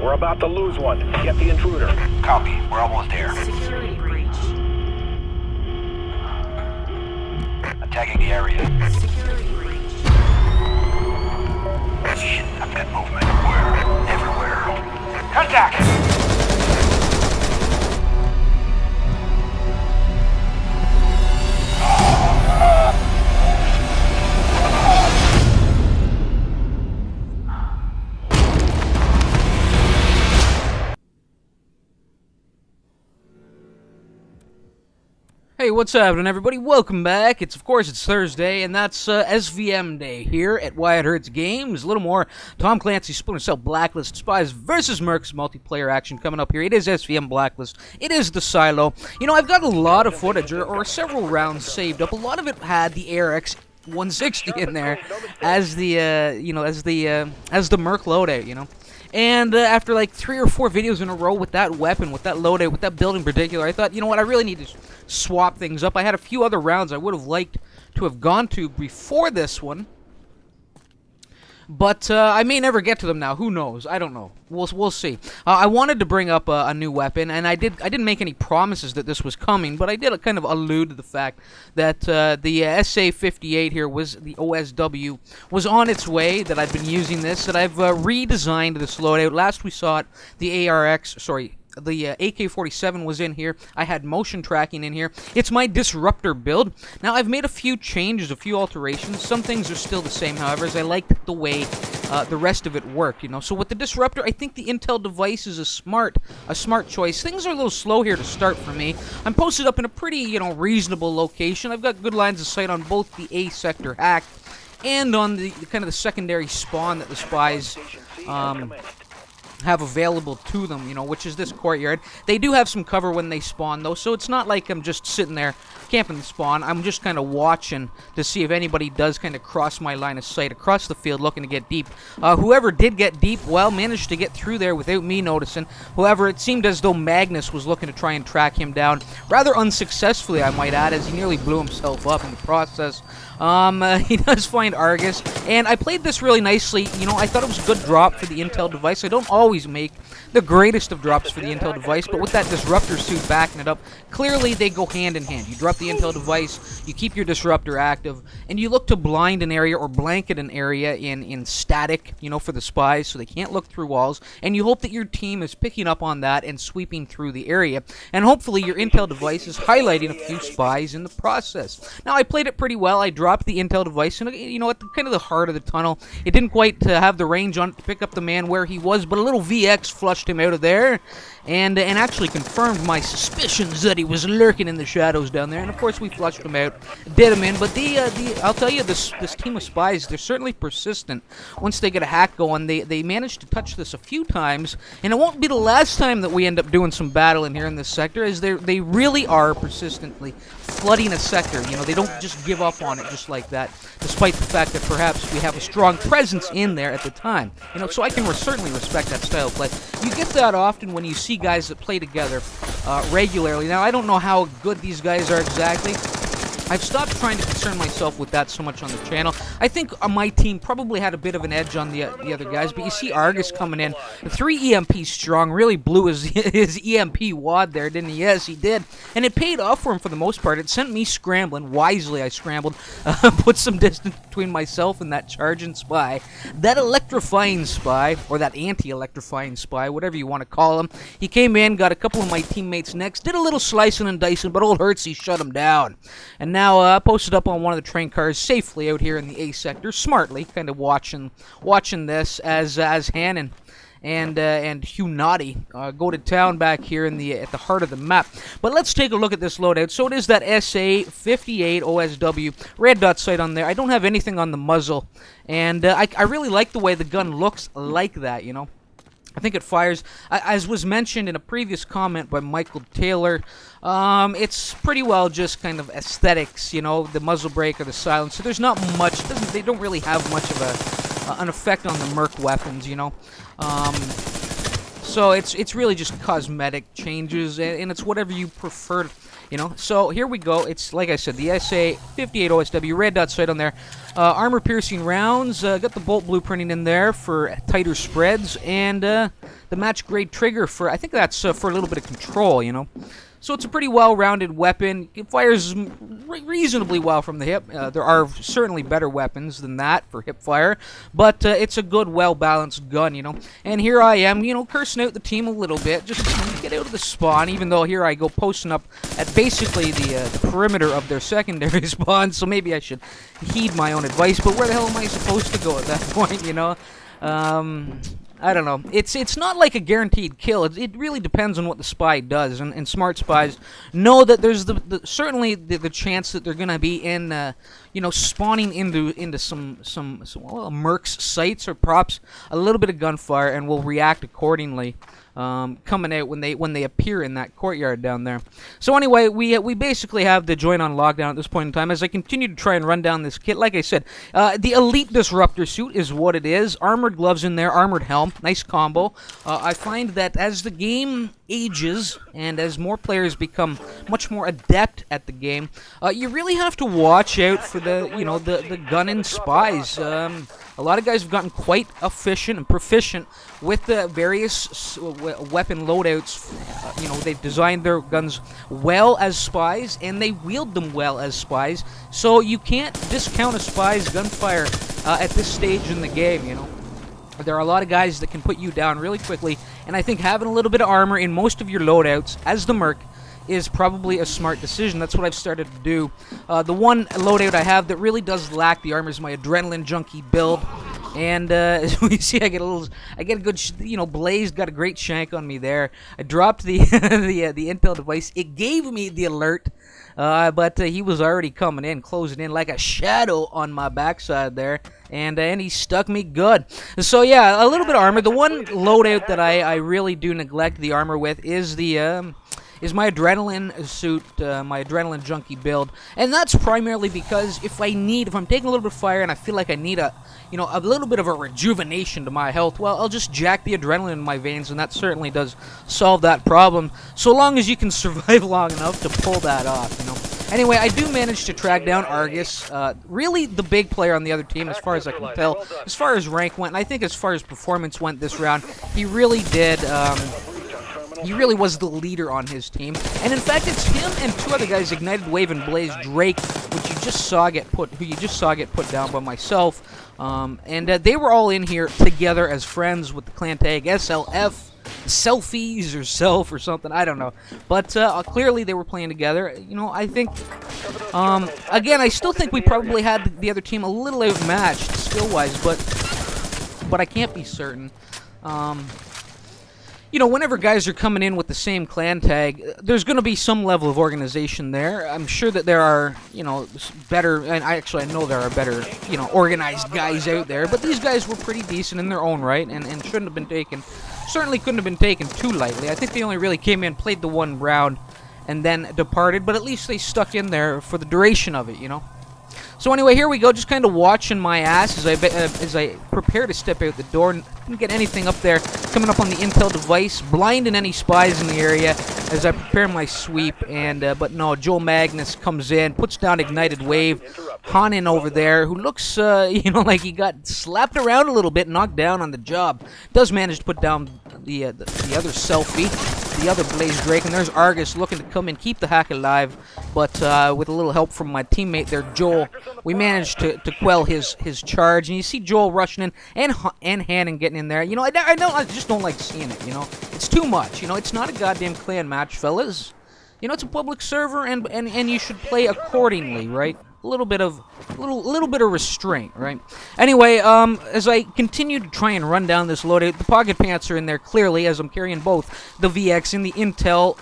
We're about to lose one. Get the intruder. Copy. We're almost there. Security breach. Attacking the area. Security breach. Shit, I've got movement. Where? Everywhere. Contact! Hey, what's happening, everybody? Welcome back. It's Thursday, and that's SvM Day here at Wyatt Hurts Games. A little more Tom Clancy's Splinter Cell Blacklist, Spies versus Mercs multiplayer action coming up here. It is SvM Blacklist. It is the silo. You know, I've got a lot of footage, or several rounds saved up. A lot of it had the ARX 160 in there as the Merc loadout, you know. And after like 3 or 4 videos in a row with that weapon, with that loadout, with that build in particular, I thought, you know what, I really need to swap things up. I had a few other rounds I would have liked to have gone to before this one, but I may never get to them now. Who knows? I don't know. We'll see. I wanted to bring up a new weapon, and I didn't make any promises that this was coming, but I did kind of allude to the fact that the SA-58 here was the OSW was on its way. That I've been using this. That I've redesigned this loadout. Last we saw it, the the AK-47 was in here. I had motion tracking in here. It's my disruptor build. Now, I've made a few changes, a few alterations. Some things are still the same, however, as I liked the way the rest of it worked, you know. So with the disruptor, I think the Intel device is a smart choice. Things are a little slow here to start for me. I'm posted up in a pretty, you know, reasonable location. I've got good lines of sight on both the A sector hack and on the kind of the secondary spawn that the Spies have available to them, you know, which is this courtyard. They do have some cover when they spawn, though, so it's not like I'm just sitting there camping the spawn. I'm just kind of watching to see if anybody does kind of cross my line of sight across the field looking to get deep. Whoever did get deep, well, managed to get through there without me noticing. However, it seemed as though Magnus was looking to try and track him down, rather unsuccessfully, I might add, as he nearly blew himself up in the process. He does find Argus, and I played this really nicely. You know, I thought it was a good drop for the Intel device. I don't always make the greatest of drops for the Intel device, but with that disruptor suit backing it up, clearly they go hand in hand. You drop the Intel device, you keep your disruptor active, and you look to blind an area or blanket an area in static, you know, for the Spies, so they can't look through walls, and you hope that your team is picking up on that and sweeping through the area, and hopefully your Intel device is highlighting a few Spies in the process. Now, I played it pretty well. I dropped the Intel device, and, you know, at kind of the heart of the tunnel, it didn't quite have the range on it to pick up the man where he was, but a little VX flushed him out of there, and actually confirmed my suspicions that he was lurking in the shadows down there. And of course, we flushed him out, did him in. But I'll tell you, this team of Spies, they're certainly persistent. Once they get a hack going, they manage to touch this a few times, and it won't be the last time that we end up doing some battle in here in this sector, as they really are persistently flooding a sector. You know, they don't just give up on it just like that, despite the fact that perhaps we have a strong presence in there at the time. You know, so I can certainly respect that style of play. You get that often when you see guys that play together regularly. Now, I don't know how good these guys are exactly. I've stopped trying to concern myself with that so much on the channel. I think my team probably had a bit of an edge on the other guys, but you see Argus coming in. 3 EMP strong, really blew his EMP wad there, didn't he? Yes, he did. And it paid off for him for the most part. It sent me scrambling. Wisely, I scrambled. Put some distance between myself and that charging Spy. That electrifying Spy, or that anti-electrifying Spy, whatever you want to call him. He came in, got a couple of my teammates next, did a little slicing and dicing, but old Hurtsy shut him down. And now posted up on one of the train cars safely out here in the A sector, smartly, kind of watching this as Hannon and Hugh Naughty go to town back here at the heart of the map. But let's take a look at this loadout. So it is that SA-58 OSW red dot sight on there. I don't have anything on the muzzle, and I really like the way the gun looks like that, you know. I think it fires, as was mentioned in a previous comment by Michael Taylor, it's pretty well just kind of aesthetics, you know, the muzzle brake or the silencer. There's not much, they don't really have much of an effect on the Merc weapons, you know. So it's really just cosmetic changes, and it's whatever you prefer You know, so here we go. It's, like I said, the SA-58 OSW, red dot sight on there. Armor-piercing rounds, got the bolt blueprinting in there for tighter spreads, and the match-grade trigger for, I think that's for a little bit of control, you know. So it's a pretty well-rounded weapon. It fires reasonably well from the hip. There are certainly better weapons than that for hip fire, but it's a good, well-balanced gun, you know. And here I am, you know, cursing out the team a little bit, just to get out of the spawn, even though here I go posting up at basically the perimeter of their secondary spawn, so maybe I should heed my own advice, but where the hell am I supposed to go at that point, you know? I don't know. It's not like a guaranteed kill. It really depends on what the spy does, and smart spies know that there's certainly the chance that they're gonna be in you know, spawning into some Mercs sites or props, a little bit of gunfire, and will react accordingly. Coming out when they appear in that courtyard down there. So anyway, we basically have the joint on lockdown at this point in time. As I continue to try and run down this kit, like I said, the Elite Disruptor suit is what it is. Armored gloves in there, armored helm, nice combo. I find that as the game ages and as more players become much more adept at the game, you really have to watch out for the gun and spies. A lot of guys have gotten quite efficient and proficient with the various weapon loadouts. You know, they've designed their guns well as spies, and they wield them well as spies. So you can't discount a spy's gunfire at this stage in the game, you know. There are a lot of guys that can put you down really quickly, and I think having a little bit of armor in most of your loadouts, as the Merc, is probably a smart decision. That's what I've started to do. The one loadout I have that really does lack the armor is my Adrenaline Junkie build. And as we see, I get a good, you know, Blaze got a great shank on me there. I dropped the the intel device. It gave me the alert, but he was already coming in, closing in like a shadow on my backside there, and he stuck me good. So yeah, a little bit of armor. The one loadout that I really do neglect the armor with is the is my Adrenaline suit, my Adrenaline Junkie build, and that's primarily because if I'm taking a little bit of fire and I feel like I need a little bit of a rejuvenation to my health, well, I'll just jack the adrenaline in my veins, and that certainly does solve that problem, so long as you can survive long enough to pull that off, you know. Anyway, I do manage to track down Argus, really the big player on the other team as far as I can tell, as far as rank went, and I think as far as performance went this round, he really did, he really was the leader on his team. And in fact, it's him and two other guys, Ignited Wave and Blaze Drake, who you just saw get put down by myself. And they were all in here together as friends with the clan tag SLF, Selfies or Self or something, I don't know. But clearly they were playing together. You know, I think, again, I still think we probably had the other team a little outmatched skill-wise, but I can't be certain. You know, whenever guys are coming in with the same clan tag, there's going to be some level of organization there. I'm sure that there are, you know, better, and I know there are better, you know, organized guys out there, but these guys were pretty decent in their own right, and shouldn't have been taken, certainly couldn't have been taken too lightly. I think they only really came in, played the one round, and then departed, but at least they stuck in there for the duration of it, you know. So anyway, here we go, just kind of watching my ass as I prepare to step out the door. Didn't get anything up there. Coming up on the intel device, blinding any spies in the area as I prepare my sweep. And but no, Joe Magnus comes in, puts down Ignited Wave. Hanin over there, who looks, you know, like he got slapped around a little bit, knocked down on the job. Does manage to put down the other Selfie, the other Blaze Drake, and there's Argus looking to come and keep the hack alive, but with a little help from my teammate there, Joel, we managed to quell his charge, and you see Joel rushing in, and Hannon getting in there. You know, I just don't like seeing it, you know. It's too much, you know. It's not a goddamn clan match, fellas. You know, it's a public server, and you should play accordingly, right? A little bit of restraint, right? Anyway, as I continue to try and run down this loadout, the pocket pants are in there clearly, as I'm carrying both the VX and the Intel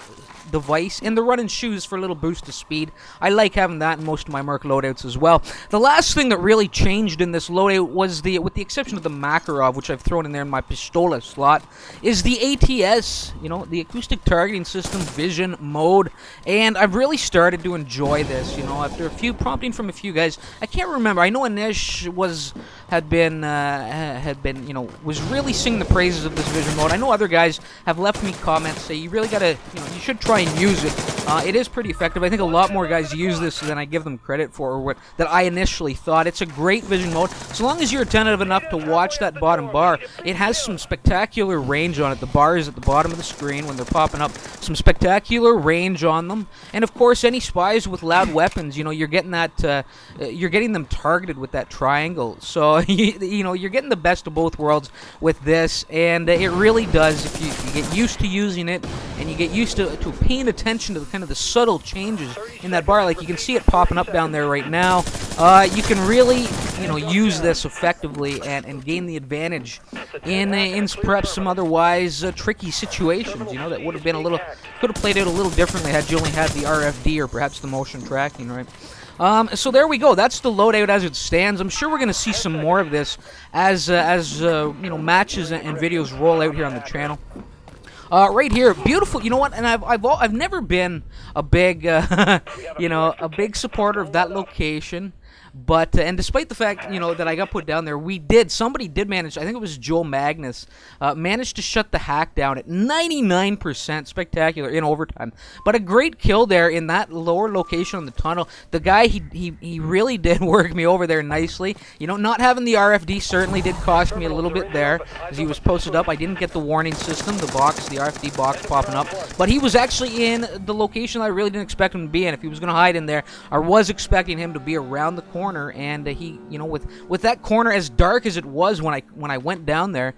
device, and the running shoes for a little boost of speed. I like having that in most of my Merc loadouts as well. The last thing that really changed in this loadout was with the exception of the Makarov, which I've thrown in there in my Pistola slot, is the ATS, you know, the Acoustic Targeting System Vision mode, and I've really started to enjoy this, you know, after prompting from a few guys. I can't remember, I know Anish had been, you know, was really singing the praises of this vision mode. I know other guys have left me comments say you really gotta, you know, you should try and use it. It is pretty effective. I think a lot more guys use this than I give them credit for, or that I initially thought. It's a great vision mode. So long as you're attentive enough to watch that bottom bar, it has some spectacular range on it. The bar is at the bottom of the screen when they're popping up. Some spectacular range on them. And of course, any spies with loud weapons, you know, you're getting that, you're getting them targeted with that triangle. So, you know, you're getting the best of both worlds with this. And it really does, if you get used to using it, and you get used to paying attention to the kind of the subtle changes in that bar, like you can see it popping up down there right now. You can really, you know, use this effectively and gain the advantage in perhaps some otherwise tricky situations. You know, that would have been could have played out a little differently had you only had the RFD or perhaps the motion tracking, right? So there we go. That's the loadout as it stands. I'm sure we're going to see some more of this as you know, matches and videos roll out here on the channel. Right here, beautiful. You know what? And I've never been a big, you know, a big supporter of that location. But, and despite the fact, you know, that I got put down there, somebody did manage, I think it was Joe Magnus, managed to shut the hack down at 99%, spectacular, in overtime. But a great kill there in that lower location on the tunnel. The guy, he really did work me over there nicely. You know, not having the RFD certainly did cost me a little bit there, as he was posted up. I didn't get the warning system, the RFD box popping up. But he was actually in the location I really didn't expect him to be in. If he was going to hide in there, I was expecting him to be around the corner, and he, you know, with that corner as dark as it was when I went down there,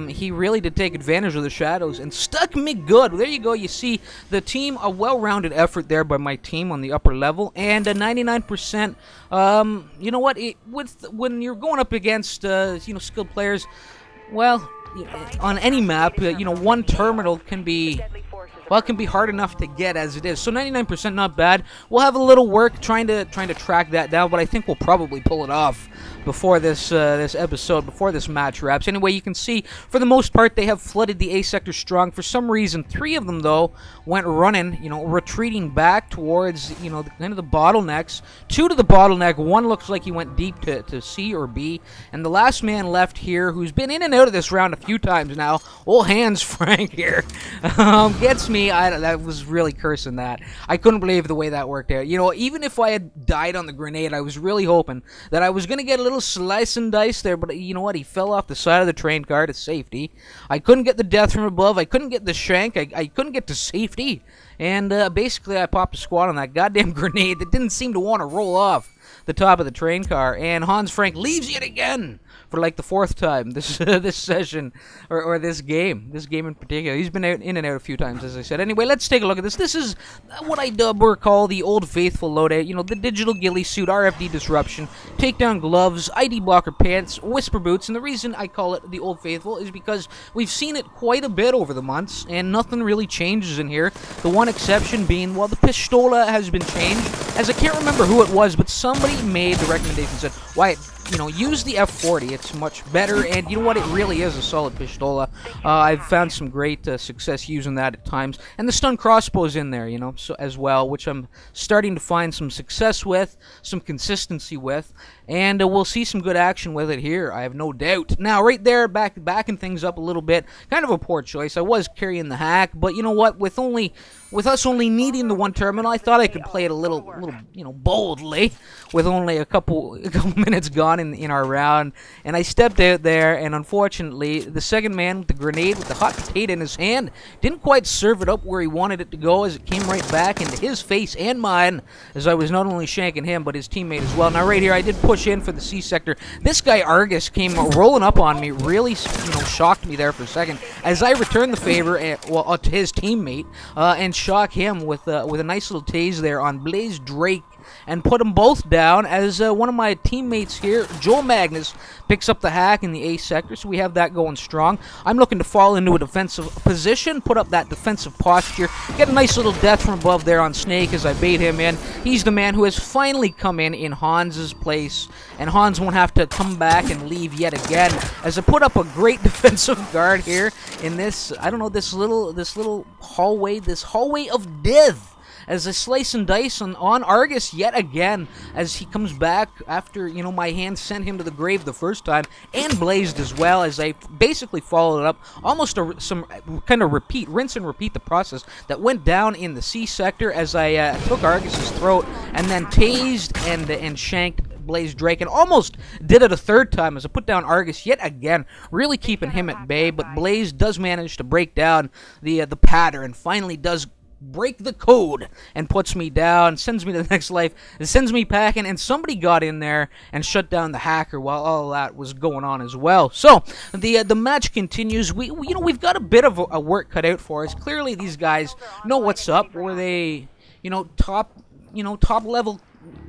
he really did take advantage of the shadows and stuck me good. There you go. You see the team, a well-rounded effort there by my team on the upper level, and a 99%. You know what? When you're going up against you know, skilled players, well, on any map, you know, one terminal can be, well, it can be hard enough to get as it is. So 99% not bad. We'll have a little work trying to track that down, but I think we'll probably pull it off before this episode, before this match wraps. Anyway, you can see for the most part they have flooded the A sector strong. For some reason, 3 of them though went running, you know, retreating back towards, you know, kind of the bottlenecks. 2 to the bottleneck. 1 looks like he went deep to C or B, and the last man left here, who's been in and out of this round a few times now, old Hans Frank here, gets me. I was really cursing that. I couldn't believe the way that worked out. You know, even if I had died on the grenade, I was really hoping that I was going to get a little slice and dice there, but you know what? He fell off the side of the train car to safety. I couldn't get the death from above. I couldn't get the shank. I couldn't get to safety. And basically, I popped a squad on that goddamn grenade that didn't seem to want to roll off the top of the train car. And Hans Frank leaves yet again for like the 4th time this session, or this game in particular. He's been in and out a few times, as I said. Anyway, let's take a look at this. This is what I dub or call the Old Faithful loadout. You know, the digital ghillie suit, RFD disruption, takedown gloves, ID blocker pants, whisper boots. And the reason I call it the Old Faithful is because we've seen it quite a bit over the months, and nothing really changes in here. The one exception being, well, the pistola has been changed, as I can't remember who it was, but somebody made the recommendation, said, Wyatt, you know, use the F40. It's much better, and you know what? It really is a solid pistola. I've found some great success using that at times, and the stun crossbow's in there, you know, so as well, which I'm starting to find some success with, some consistency with, and we'll see some good action with it here, I have no doubt. Now, right there, backing things up a little bit, kind of a poor choice. I was carrying the hack, but you know what? With us only needing the 1 terminal, I thought I could play it a little, you know, boldly, with only a couple minutes gone in our round, and I stepped out there, and unfortunately, the second man with the grenade with the hot potato in his hand didn't quite serve it up where he wanted it to go, as it came right back into his face and mine, as I was not only shanking him, but his teammate as well. Now, right here, I did push in for the C sector. This guy, Argus, came rolling up on me, really, you know, shocked me there for a second, as I returned the favor, to his teammate, and shock him with a nice little tase there on Blaze Drake, and put them both down, as one of my teammates here, Joel Magnus, picks up the hack in the A sector, so we have that going strong. I'm looking to fall into a defensive position, put up that defensive posture, get a nice little death from above there on Snake as I bait him in. He's the man who has finally come in Hans's place, and Hans won't have to come back and leave yet again, as I put up a great defensive guard here in this, I don't know, this little hallway, this hallway of death, as I slice and dice on Argus yet again, as he comes back after, you know, my hand sent him to the grave the first time, and Blazed as well, as I basically followed it up, almost some kind of rinse and repeat the process that went down in the C sector as I took Argus's throat, and then tased and shanked Blaze Drake, and almost did it a third time as I put down Argus yet again, really keeping him at bay. But Blaze does manage to break down the pattern, and finally does break the code and puts me down, sends me to the next life, and sends me packing, and somebody got in there and shut down the hacker while all that was going on as well. So the match continues. We you know, we've got a bit of a work cut out for us. Clearly these guys know what's up. Were they, you know, top level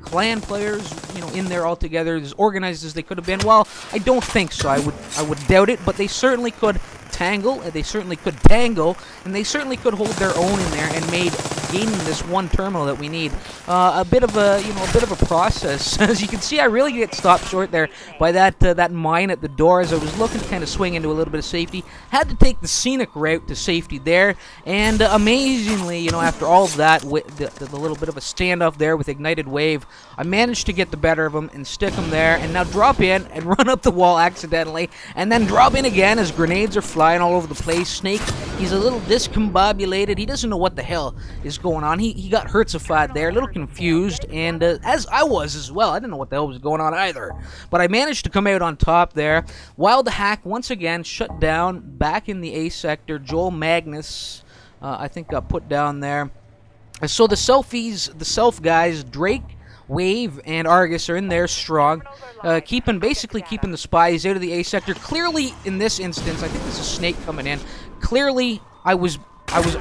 clan players, you know, in there all together, as organized as they could have been? Well, I don't think so. I would doubt it, but they certainly could tangle, they certainly could tangle, and they certainly could hold their own in there and made gaining this one terminal that we need a bit of a process. As you can see, I really get stopped short there by that mine at the door as I was looking to kind of swing into a little bit of safety. Had to take the scenic route to safety there, and amazingly, you know, after all of that, with the little bit of a standoff there with Ignited Wave, I managed to get the better of him and stick him there, and now drop in and run up the wall accidentally, and then drop in again as grenades are flying all over the place. Snake, he's a little discombobulated. He doesn't know what the hell is going on. He got hertzified there, a little confused, and as I was as well. I didn't know what the hell was going on either. But I managed to come out on top there, while the hack once again shut down back in the A sector. Joel Magnus, I think, got put down there. So the self guys, Drake, Wave, and Argus are in there strong, basically keeping the Spies out of the A sector. Clearly, in this instance, I think this is Snake coming in. Clearly, I was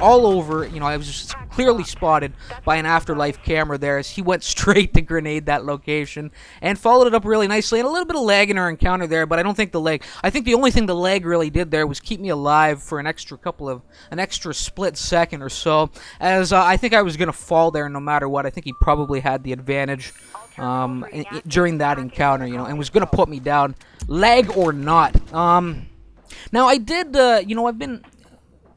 all over, you know, I was just clearly spotted by an Afterlife camera there as he went straight to grenade that location and followed it up really nicely. And a little bit of lag in our encounter there, but I don't think I think the only thing the lag really did there was keep me alive for an extra split second or so, as I think I was going to fall there no matter what. I think he probably had the advantage during that encounter, you know, and was going to put me down, lag or not. Now I did, you know, I've been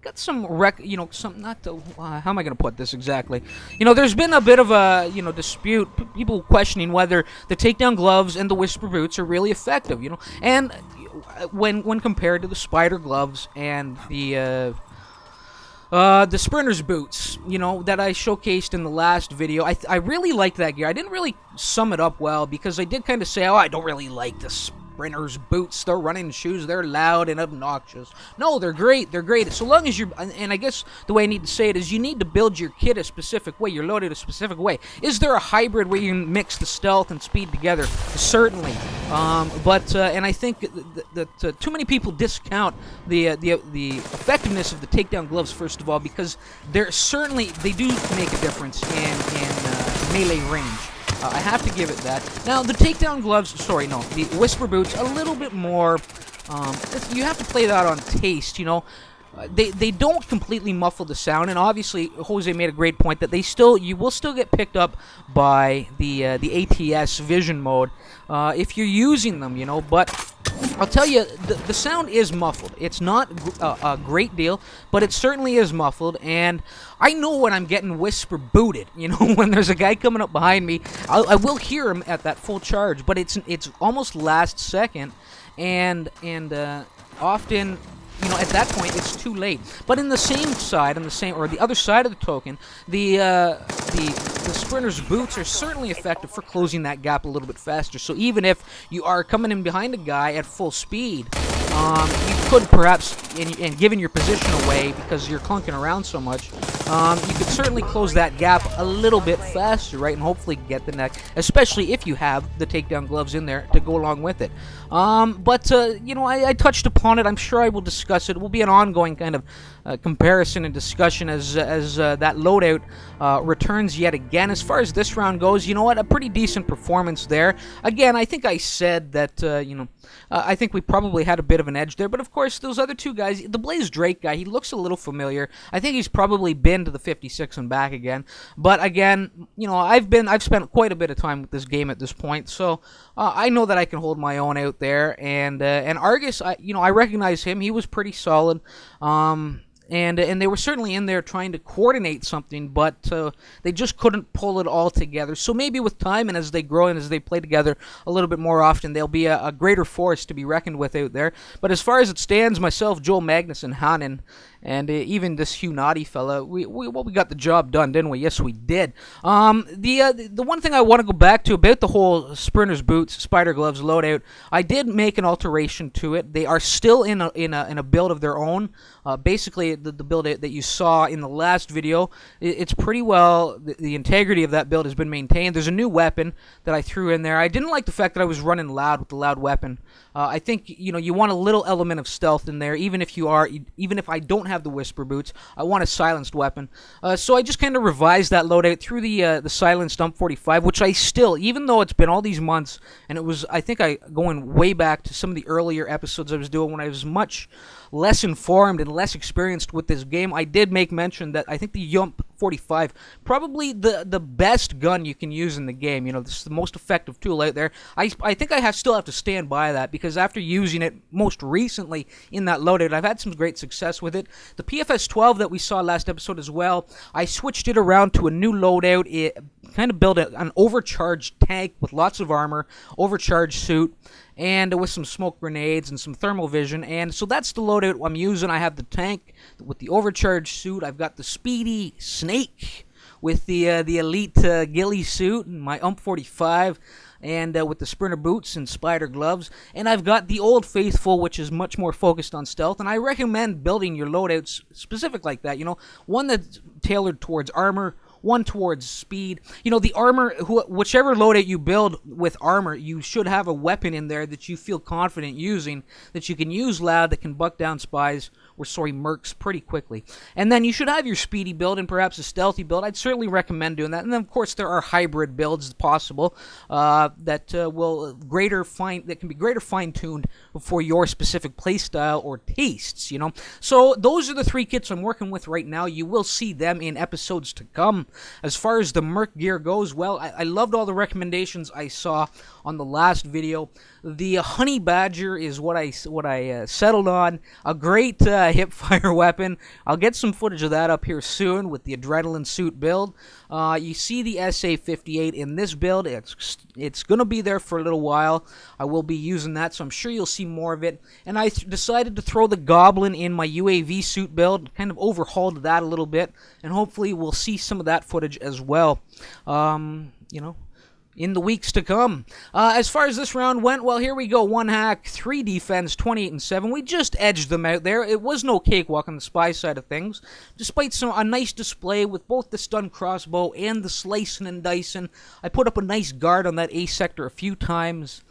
got some how am I going to put this exactly? You know, there's been a bit of a, you know, dispute, people questioning whether the takedown gloves and the Whisper boots are really effective, you know, and when compared to the Spider gloves and the Sprinter's boots, you know, that I showcased in the last video. I really liked that gear. I didn't really sum it up well because I did kind of say, oh, I don't really like the Sprinter's boots. They're running shoes. They're loud and obnoxious. No, they're great. They're great. So long as you're, and I guess the way I need to say it is you need to build your kit a specific way. You're loaded a specific way. Is there a hybrid where you can mix the stealth and speed together? Certainly. And I think that too many people discount the effectiveness of the takedown gloves, first of all, because they do make a difference in melee range. I have to give it that. Now, the takedown gloves, the Whisper boots, a little bit more, you have to play that on taste, you know. They don't completely muffle the sound, and obviously Jose made a great point that you will still get picked up by the ATS vision mode if you're using them, you know. But I'll tell you, the sound is muffled. It's not a great deal, but it certainly is muffled, and I know when I'm getting Whisper booted, you know, when there's a guy coming up behind me, I will hear him at that full charge, but it's almost last second, and often, you know, at that point, it's too late. But in the same side, or the other side of the token, the Sprinter's boots are certainly effective for closing that gap a little bit faster. So even if you are coming in behind a guy at full speed, you could perhaps, and given your position away because you're clunking around so much, you could certainly close that gap a little bit faster, right, and hopefully get the neck, especially if you have the takedown gloves in there to go along with it. You know, I touched upon it. I'm sure I will discuss it. It will be an ongoing kind of comparison and discussion as that loadout returns yet again. As far as this round goes, you know what, a pretty decent performance there. Again, I think I said that, you know, I think we probably had a bit of an edge there, but of course, those other two guys, the Blaze Drake guy, he looks a little familiar. I think he's probably been to the 56 and back again. But again, you know, I've spent quite a bit of time with this game at this point, so I know that I can hold my own out there. And Argus, you know, I recognize him. He was pretty solid. and they were certainly in there trying to coordinate something, but they just couldn't pull it all together. So maybe with time and as they grow and as they play together a little bit more often, they'll be a greater force to be reckoned with out there. But as far as it stands, myself, Joel Magnus, and Hanan, and even this Hugh Naughty fella, we got the job done, didn't we? Yes, we did. The one thing I want to go back to about the whole Sprinter's Boots, Spider Gloves loadout, I did make an alteration to it. They are still in a build of their own. Basically, the build that you saw in the last video, it's pretty well, the integrity of that build has been maintained. There's a new weapon that I threw in there. I didn't like the fact that I was running loud with the loud weapon. I think, you want a little element of stealth in there, even if I don't have the Whisper Boots. I want a silenced weapon. So I just kind of revised that loadout through the silenced Dump 45, which I still, even though it's been all these months, and it was, I think going way back to some of the earlier episodes I was doing when I was much less informed and less experienced with this game, I did make mention that I think the Dump 45, probably the best gun you can use in the game. This is the most effective tool out there. I think I still have to stand by that, because after using it most recently in that loadout, I've had some great success with it. The PFS 12 that we saw last episode as well, I switched it around to a new loadout. It kind of built an overcharged tank with lots of armor, overcharged suit, and with some smoke grenades and some thermal vision. And so that's the loadout I'm using. I have the tank with the overcharged suit. I've got the speedy Snake with the elite ghillie suit and my UMP 45, and with the Sprinter Boots and Spider Gloves. And I've got the Old Faithful, which is much more focused on stealth. And I recommend building your loadouts specific like that. One that's tailored towards armor, one towards speed. The armor, whichever loadout you build with armor, you should have a weapon in there that you feel confident using, that you can use loud, that can buck down spies, Mercs pretty quickly. And then you should have your speedy build and perhaps a stealthy build. I'd certainly recommend doing that. And then, of course, there are hybrid builds possible that can be greater fine-tuned for your specific playstyle or tastes, So those are the 3 kits I'm working with right now. You will see them in episodes to come. As far as the Merc gear goes, well, I loved all the recommendations I saw on the last video. The Honey Badger is what I settled on. A great hip-fire weapon. I'll get some footage of that up here soon with the Adrenaline Suit build. You see the SA-58 in this build. It's going to be there for a little while. I will be using that, so I'm sure you'll see more of it. And I decided to throw the Goblin in my UAV suit build, kind of overhauled that a little bit, and hopefully we'll see some of that footage as well. In the weeks to come. As far as this round went, well, here we go. 1 hack, 3 defense, 28 and 7. We just edged them out there. It was no cakewalk on the spy side of things. Despite a nice display with both the stun crossbow and the slicing and dicing, I put up a nice guard on that A sector a few times,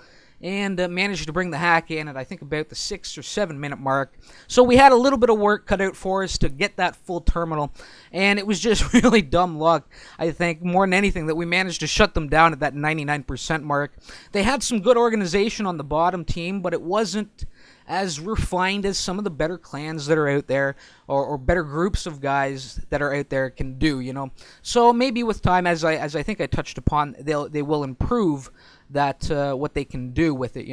and managed to bring the hack in at, I think, about the 6 or 7 minute mark. So we had a little bit of work cut out for us to get that full terminal, and it was just really dumb luck, I think, more than anything, that we managed to shut them down at that 99% mark. They had some good organization on the bottom team, but it wasn't as refined as some of the better clans that are out there, or better groups of guys that are out there can do, So maybe with time, as I think I touched upon, they will improve that what they can do with it,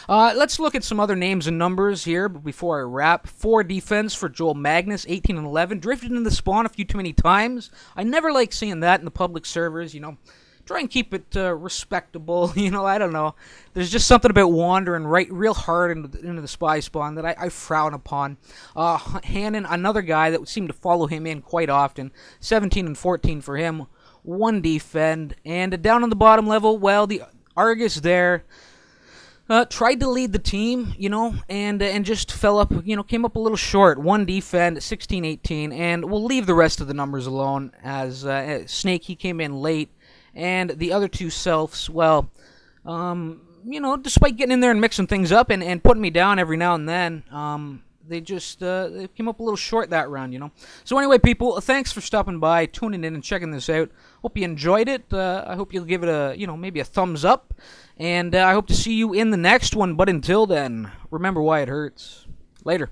Let's look at some other names and numbers here before I wrap. 4 defense for Joel Magnus, 18 and 11. Drifted in the spawn a few too many times. I never like seeing that in the public servers, Try and keep it respectable, I don't know. There's just something about wandering real hard into the spy spawn that I frown upon. Hannon, another guy that would seem to follow him in quite often. 17 and 14 for him. 1 defend. And down on the bottom level, well, the Argus there tried to lead the team, and just fell up, came up a little short. 1 defend, 16-18, and we'll leave the rest of the numbers alone, as Snake, he came in late, and the other 2 selves, well, despite getting in there and mixing things up and putting me down every now and then, they just they came up a little short that round, So anyway, people, thanks for stopping by, tuning in, and checking this out. Hope you enjoyed it. I hope you'll give it a, maybe a thumbs up. And I hope to see you in the next one. But until then, remember why it hurts. Later.